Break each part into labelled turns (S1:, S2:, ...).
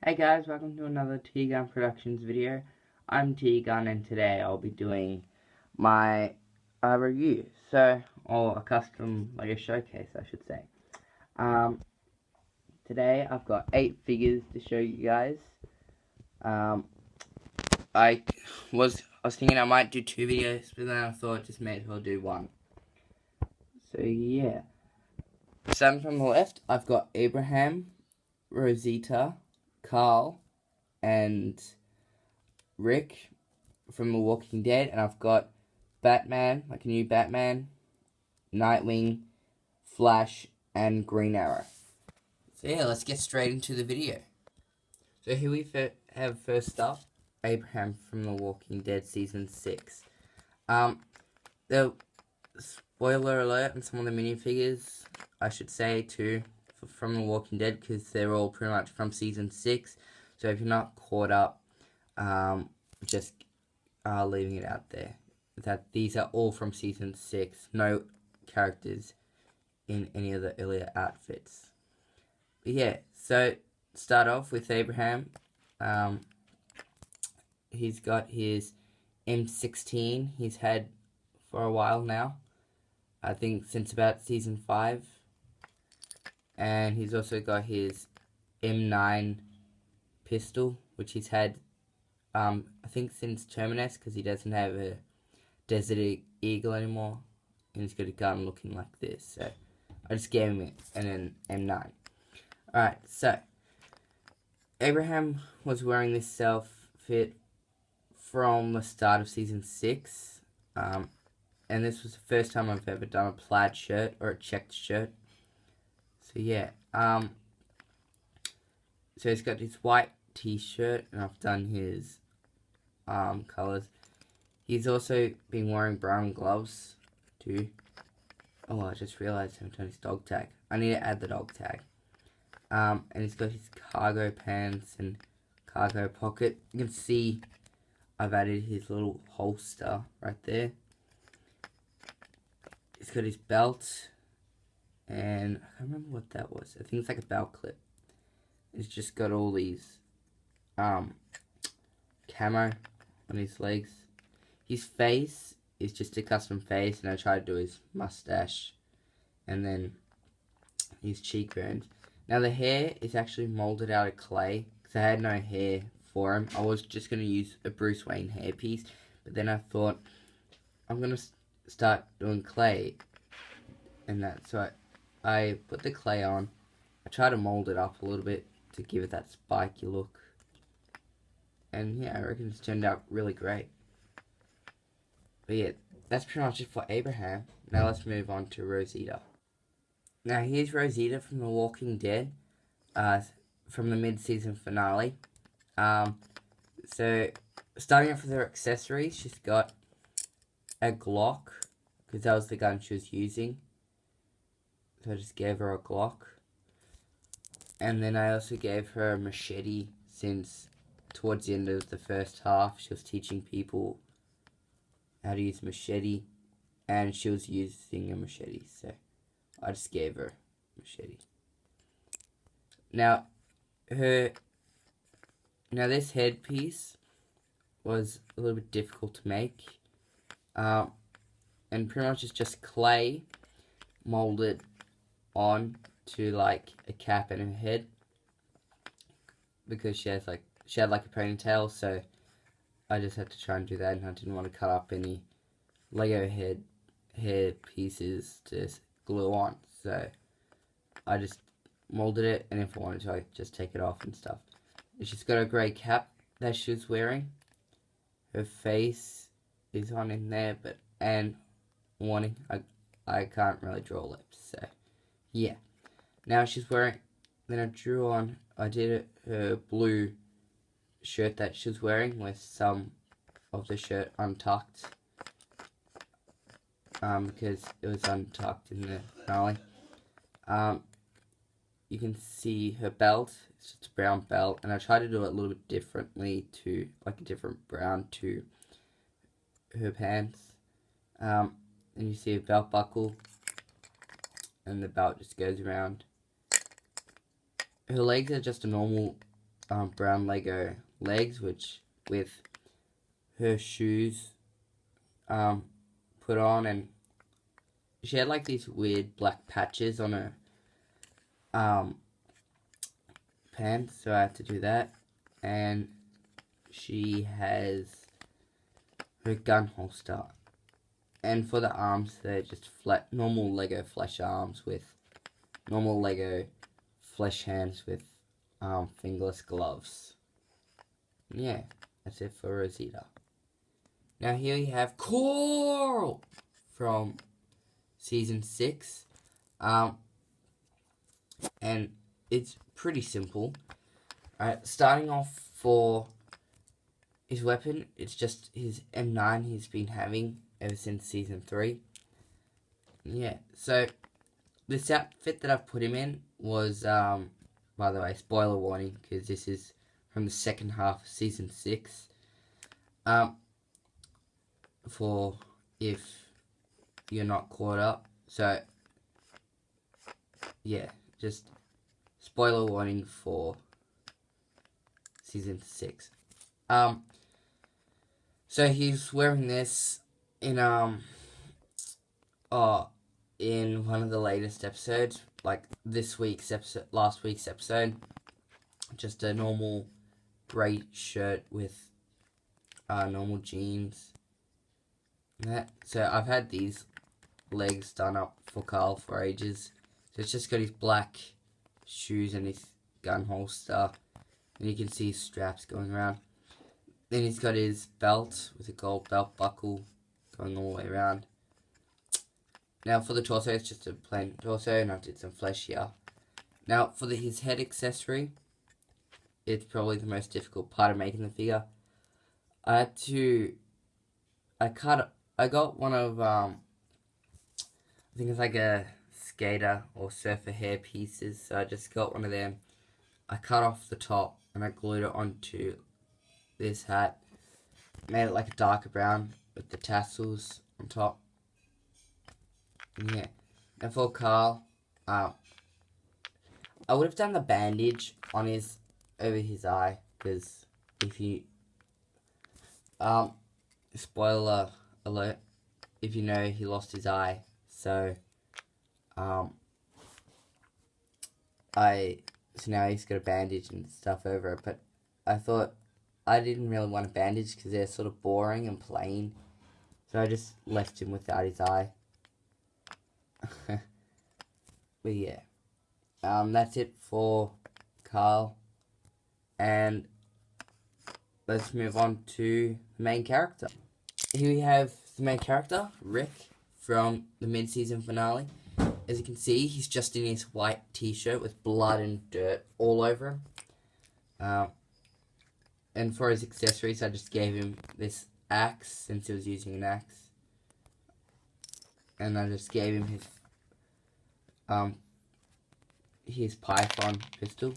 S1: Hey guys, welcome to another T-Gun Productions video. I'm T-Gun and today I'll be doing my review. Or a custom Lego showcase, I should say. Today I've got 8 figures to show you guys. I was thinking I might do 2 videos, but then I thought just may as well do one. So yeah. Starting from the left, I've got Abraham, Rosita, Carl, and Rick from The Walking Dead, and I've got Batman, like a new Batman, Nightwing, Flash, and Green Arrow. So yeah, let's get straight into the video. So here we have first up, Abraham from The Walking Dead Season 6. The spoiler alert on some of the minifigures, I should say too, from The Walking Dead, because they're all pretty much from Season 6. So if you're not caught up, just leaving it out there that these are all from Season 6. No characters in any of the earlier outfits. But yeah, so start off with Abraham. He's got his M16 he's had for a while now. I think since about Season 5. And he's also got his M9 pistol, which he's had I think since Terminus, because he doesn't have a Desert Eagle anymore, and he's got a gun looking like this, so I just gave him an M9. Alright, so Abraham was wearing this outfit from the start of Season 6, and this was the first time I've ever done a plaid shirt, or a checked shirt, so yeah, so he's got his white t-shirt, and I've done his colours. He's also been wearing brown gloves too. Oh, I just realised I haven't done his dog tag. I need to add the dog tag. And he's got his cargo pants and cargo pocket. You can see I've added his little holster right there. He's got his belt, and I can't remember what that was. I think it's like a belt clip. He's just got all these camo on his legs. His face is just a custom face, and I tried to do his mustache and then his cheekbones. Now the hair is actually molded out of clay, because I had no hair for him. I was just going to use a Bruce Wayne hairpiece, but then I thought I'm going to start doing clay, and that, so I put the clay on. I tried to mold it up a little bit to give it that spiky look. And yeah, I reckon it's turned out really great. But yeah, that's pretty much it for Abraham. Now let's move on to Rosita. Now here's Rosita from The Walking Dead, from the mid-season finale. So starting off with her accessories, she's got a Glock, because that was the gun she was using. So I just gave her a Glock. And then I also gave her a machete, since towards the end of the first half, she was teaching people how to use machete, and she was using a machete, so I just gave her a machete. Now, this headpiece was a little bit difficult to make, and pretty much it's just clay molded on to like a cap and a head, because she had like a ponytail, so I just had to try and do that, and I didn't want to cut up any Lego hair pieces to glue on, so I just molded it, and if I wanted to, I just take it off and stuff. She's got a grey cap that she was wearing. Her face is on in there, and warning, I can't really draw lips, so yeah. Now she's wearing, then I did her blue shirt that she was wearing with some of the shirt untucked, because it was untucked in the finale. You can see her belt, it's just a brown belt, and I tried to do it a little bit differently, to like a different brown to her pants. And you see a belt buckle, and the belt just goes around. Her legs are just a normal brown Lego legs, which with her shoes put on, and she had like these weird black patches on her pants, so I had to do that. And she has her gun holster, and for the arms they're just flat normal Lego flesh arms with normal Lego flesh hands with fingerless gloves. Yeah, that's it for Rosita. Now here we have Coral from season 6, and it's pretty simple. Alright, starting off for his weapon, it's just his M9 he's been having ever since season 3. Yeah, so this outfit that I've put him in was, by the way, spoiler warning, because this is from the second half of season 6. For if you're not caught up. So, yeah, just spoiler warning for season 6. So he's wearing this in in one of the latest episodes, like this week's episode, last week's episode. Just a normal grey shirt with normal jeans. So I've had these legs done up for Carl for ages. So it's just got his black shoes and his gun holster, and you can see his straps going around. Then he's got his belt with a gold belt buckle going all the way around. Now for the torso, it's just a plain torso, and I did some flesh here. Now for his head accessory, it's probably the most difficult part of making the figure. I got one of, I think it's like a skater or surfer hair pieces, so I just got one of them. I cut off the top and I glued it onto this hat. Made it like a darker brown with the tassels on top. Yeah. And for Carl, I would have done the bandage on over his eye, because if you, spoiler alert, if you know, he lost his eye, so now he's got a bandage and stuff over it, but I thought I didn't really want a bandage because they're sort of boring and plain, so I just left him without his eye. But yeah, that's it for Carl, and let's move on to the main character. Here we have the main character, Rick, from the mid-season finale. As you can see, he's just in his white t-shirt with blood and dirt all over him. And for his accessories, I just gave him this axe, since he was using an axe. And I just gave him his Python pistol.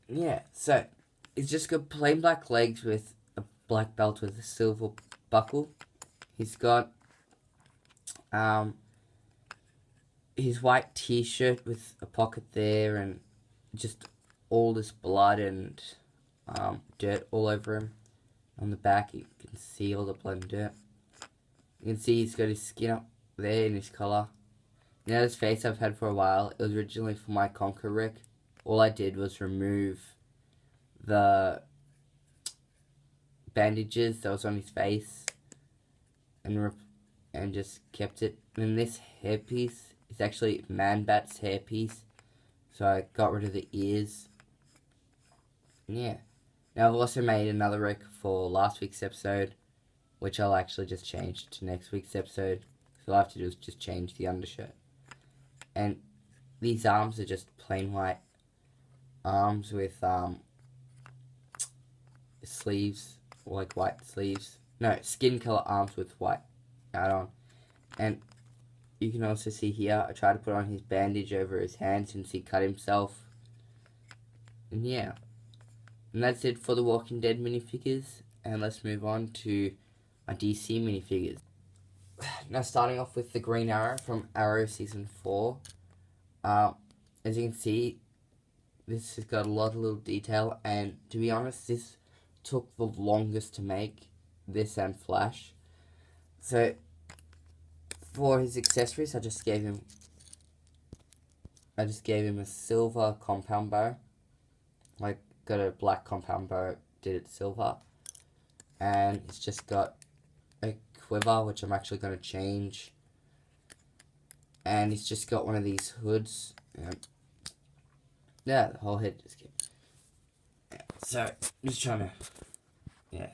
S1: Yeah, so he's just got plain black legs with a black belt with a silver buckle. He's got his white t-shirt with a pocket there, and just all this blood and dirt all over him. On the back you can see all the blood and dirt. You can see he's got his skin up there in his collar. Now this face I've had for a while. It was originally for my Conquer Rick. All I did was remove the bandages that was on his face and just kept it. And this hairpiece is actually Man-Bat's hairpiece, so I got rid of the ears. Yeah. Now I've also made another Rick for last week's episode, which I'll actually just change to next week's episode. So all I have to do is just change the undershirt. And these arms are just plain white arms with sleeves, like white sleeves. No, skin color arms with white add-on. And you can also see here, I tried to put on his bandage over his hand since he cut himself. And yeah. And that's it for the Walking Dead minifigures. And let's move on to my DC minifigures. Now starting off with the Green Arrow from Arrow Season 4. As you can see, this has got a lot of little detail, and to be honest, this took the longest to make, this and Flash. So for his accessories, I just gave him a silver compound bow. Like, got a black compound bow, did it silver, and it's just got a quiver, which I'm actually going to change, and he's just got one of these hoods. Yeah, the whole head just came. Yeah, so I'm just trying to, yeah.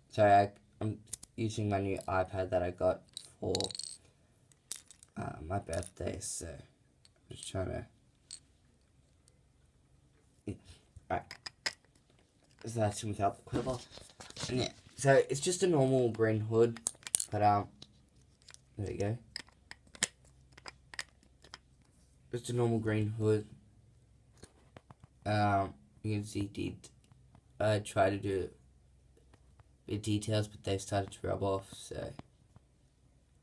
S1: So I'm using my new iPad that I got for my birthday, so I'm just trying to, yeah. Right. So that's him without the quiver. And yeah, so it's just a normal green hood, but there we go. Just a normal green hood. You can see try to do the details, but they started to rub off, so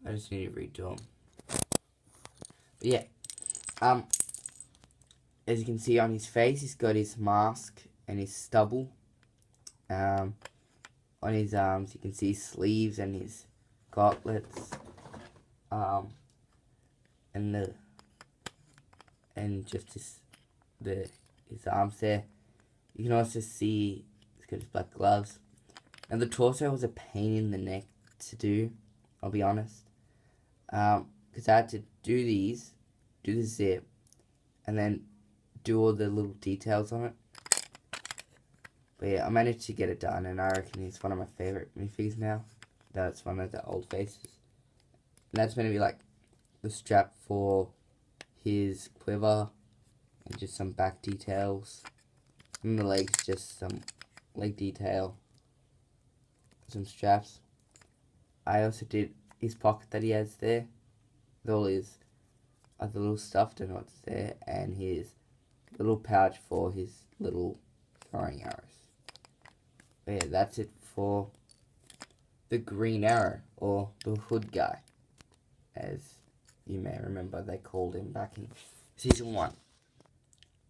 S1: I just need to redo them. But yeah, as you can see on his face, he's got his mask and his stubble. On his arms, you can see his sleeves and his gauntlets. And just his arms there. You can also see he's got his black gloves. And the torso was a pain in the neck to do, I'll be honest. Because I had to do the zip, and then do all the little details on it. But yeah, I managed to get it done, and I reckon he's one of my favourite minifigures now. That's one of the old faces. And that's going to be like the strap for his quiver, and just some back details. And the legs, just some leg detail. Some straps. I also did his pocket that he has there, with all his other little stuff, don't know what's there, and his little pouch for his little throwing arrows. But yeah, that's it for the Green Arrow, or the Hood guy, as you may remember they called him back in Season 1.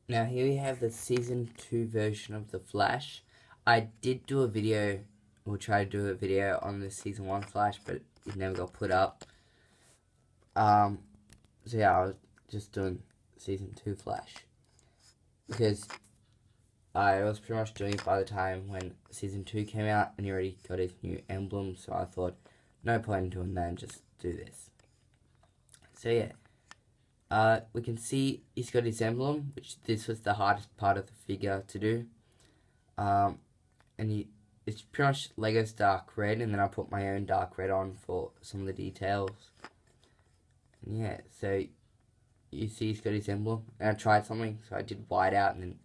S1: Now here we have the Season 2 version of the Flash. I did do a video, or try to do a video on the Season 1 Flash, but it never got put up. So yeah, I was just doing Season 2 Flash, because I was pretty much doing it by the time when Season 2 came out, and he already got his new emblem, so I thought, no point in doing that, and just do this. So yeah, we can see he's got his emblem, which this was the hardest part of the figure to do. And it's pretty much Lego's dark red, and then I put my own dark red on for some of the details. And yeah, so you see he's got his emblem, and I tried something, so I did white out, and then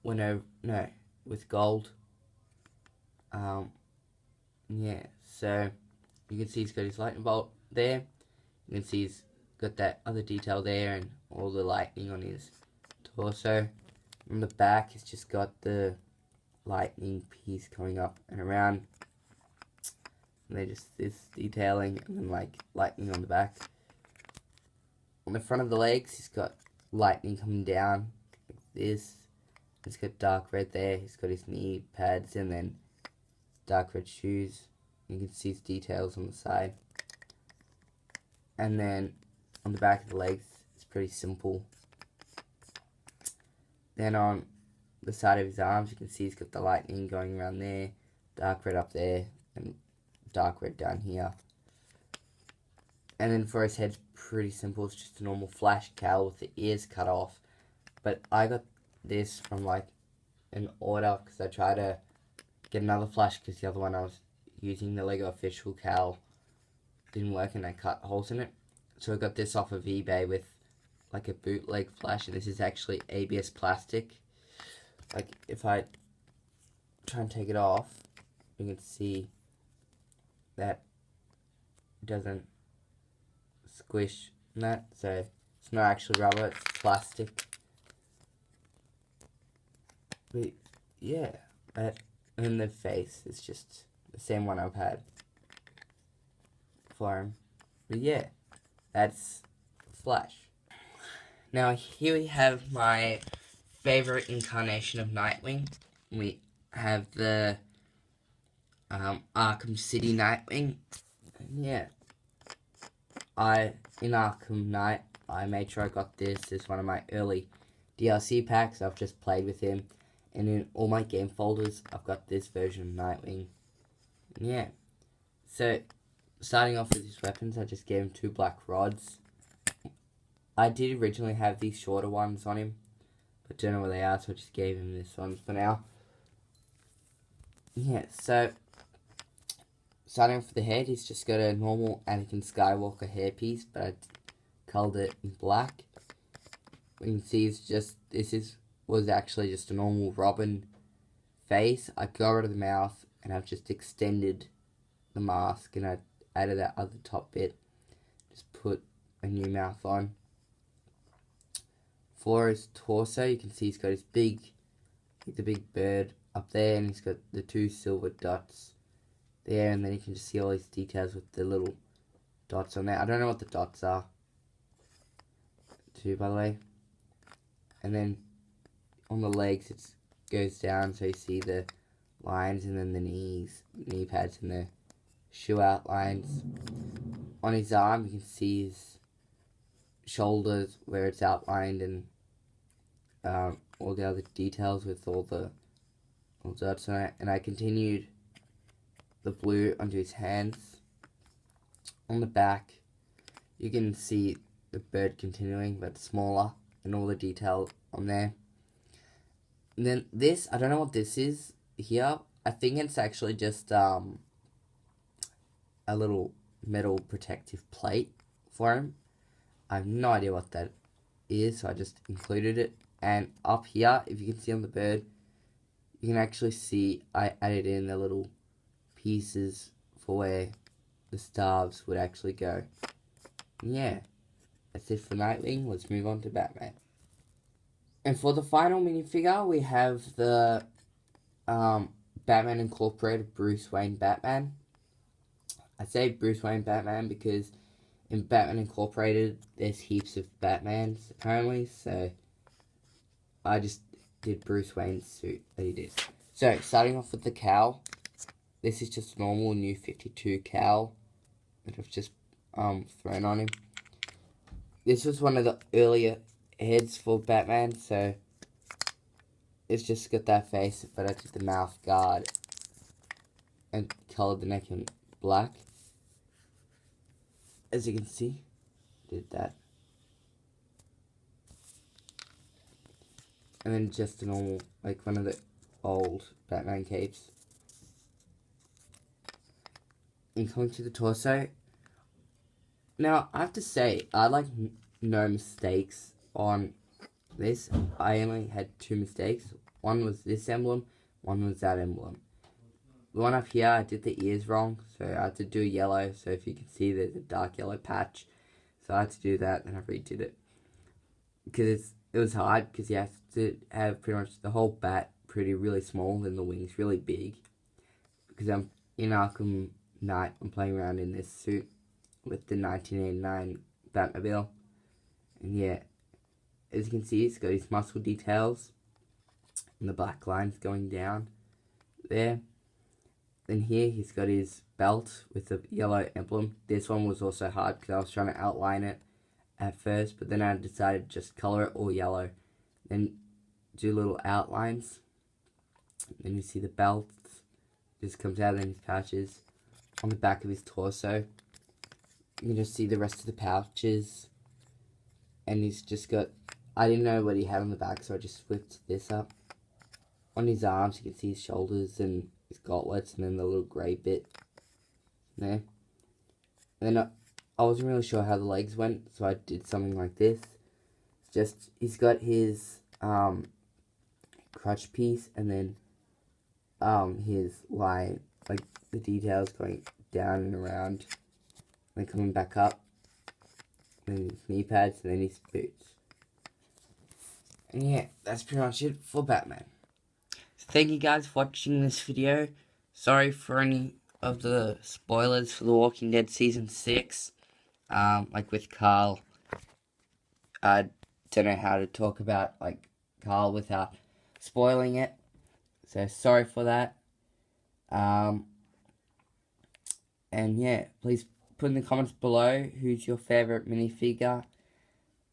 S1: went over, no, with gold. Yeah, so you can see he's got his lightning bolt there. You can see he's got that other detail there, and all the lightning on his torso. On the back, he's just got the lightning piece coming up and around. And they just this detailing, and then like lightning on the back. On the front of the legs, he's got lightning coming down like this. He's got dark red there. He's got his knee pads, and then dark red shoes. You can see his details on the side. And then on the back of the legs, it's pretty simple. Then on the side of his arms, you can see he's got the lightning going around there, dark red up there, and dark red down here. And then for his head, pretty simple. It's just a normal Flash cowl with the ears cut off. But I got this from like an order, because I tried to get another Flash, because the other one I was using, the Lego official cowl, didn't work, and I cut holes in it. So I got this off of eBay with like a bootleg Flash, and this is actually ABS plastic. Like if I try and take it off, you can see that it doesn't squish and that, so it's not actually rubber, it's plastic. But yeah, and the face is just the same one I've had for him. But yeah, that's Flash. Now here we have my favorite incarnation of Nightwing. We have the Arkham City Nightwing. And yeah, in Arkham Knight, I made sure I got this. This is one of my early DLC packs. I've just played with him. And in all my game folders, I've got this version of Nightwing. And yeah. So, starting off with his weapons, I just gave him 2 black rods. I did originally have these shorter ones on him, but don't know where they are, so I just gave him this one for now. Yeah, so starting off with the head, he's just got a normal Anakin Skywalker hairpiece, but I colored it in black. You can see was actually just a normal Robin face. I got rid of the mouth, and I've just extended the mask, and I added that other top bit. Just put a new mouth on. For his torso, you can see he's got the big bird up there, and he's got the 2 silver dots there, and then you can just see all these details with the little dots on there. I don't know what the dots are, too, by the way. And then on the legs, it goes down, so you see the lines, and then the knee pads, and the shoe outlines. On his arm, you can see his shoulders where it's outlined, and all the other details with all the dots on it. And I continued the blue onto his hands. On the back, you can see the bird continuing, but smaller, and all the detail on there. And then this, I don't know what this is here. I think it's actually just a little metal protective plate for him. I have no idea what that is, so I just included it. And up here, if you can see on the bird, you can actually see I added in the little pieces for where the stars would actually go. And yeah, that's it for Nightwing. Let's move on to Batman. And for the final minifigure, we have the Batman Incorporated Bruce Wayne Batman. I say Bruce Wayne Batman because in Batman Incorporated, there's heaps of Batmans, apparently, so I just did Bruce Wayne's suit that he did. So, starting off with the cowl, this is just a normal New 52 cowl that I've just thrown on him. This was one of the earlier heads for Batman, so it's just got that face, but I did the mouth guard and coloured the neck in black. As you can see, did that. And then just a normal, like one of the old Batman capes. And coming to the torso. Now, I have to say, I like no mistakes on this. I only had 2 mistakes. One was this emblem, one was that emblem. The one up here, I did the ears wrong, so I had to do yellow. So if you can see, there's a dark yellow patch. So I had to do that, and I redid it. Because it was hard, because you have to have pretty much the whole bat really small, and the wings really big. Because I'm in Arkham Knight, I'm playing around in this suit with the 1989 Batmobile. And yeah, as you can see, it's got his muscle details, and the black lines going down there. Then here, he's got his belt with the yellow emblem. This one was also hard because I was trying to outline it at first, but then I decided to just color it all yellow. Then do little outlines. Then you see the belt just comes out in his pouches. On the back of his torso, you can just see the rest of the pouches. And he's just got, I didn't know what he had on the back, so I just flipped this up. On his arms, you can see his shoulders and his gauntlets, and then the little grey bit there. And then I wasn't really sure how the legs went, so I did something like this. It's just, he's got his crutch piece, and then his line, like the details going down and around, and then coming back up, and then his knee pads, and then his boots. And yeah, that's pretty much it for Batman. So thank you guys for watching this video. Sorry for any of the spoilers for The Walking Dead Season 6. Like with Carl don't know how to talk about, like, Carl without spoiling it. So, sorry for that. And, yeah, please put in the comments below who's your favourite minifigure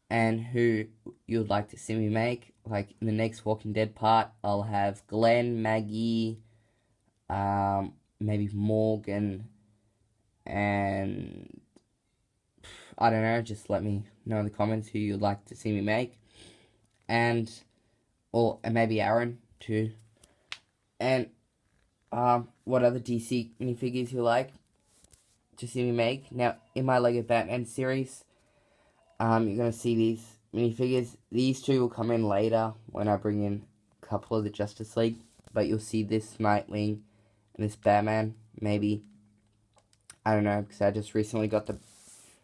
S1: and who you would like to see me make. Like, in the next Walking Dead part, I'll have Glenn, Maggie, maybe Morgan, and I don't know, just let me know in the comments who you'd like to see me make. And maybe Aaron, too. And, what other DC minifigures you like to see me make. Now, in my Lego Batman series, you're going to see these minifigures. These two will come in later when I bring in a couple of the Justice League. But you'll see this Nightwing and this Batman, maybe. I don't know, because I just recently got the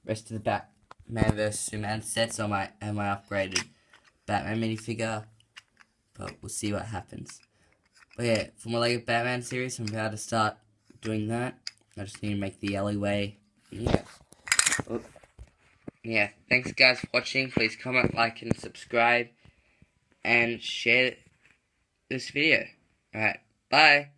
S1: rest of the Batman vs Superman sets on my upgraded Batman minifigure. But we'll see what happens. But yeah, for my Lego Batman series, I'm about to start doing that. I just need to make the alleyway. Yeah. Yeah, thanks guys for watching. Please comment, like, and subscribe. And share this video. Alright, bye.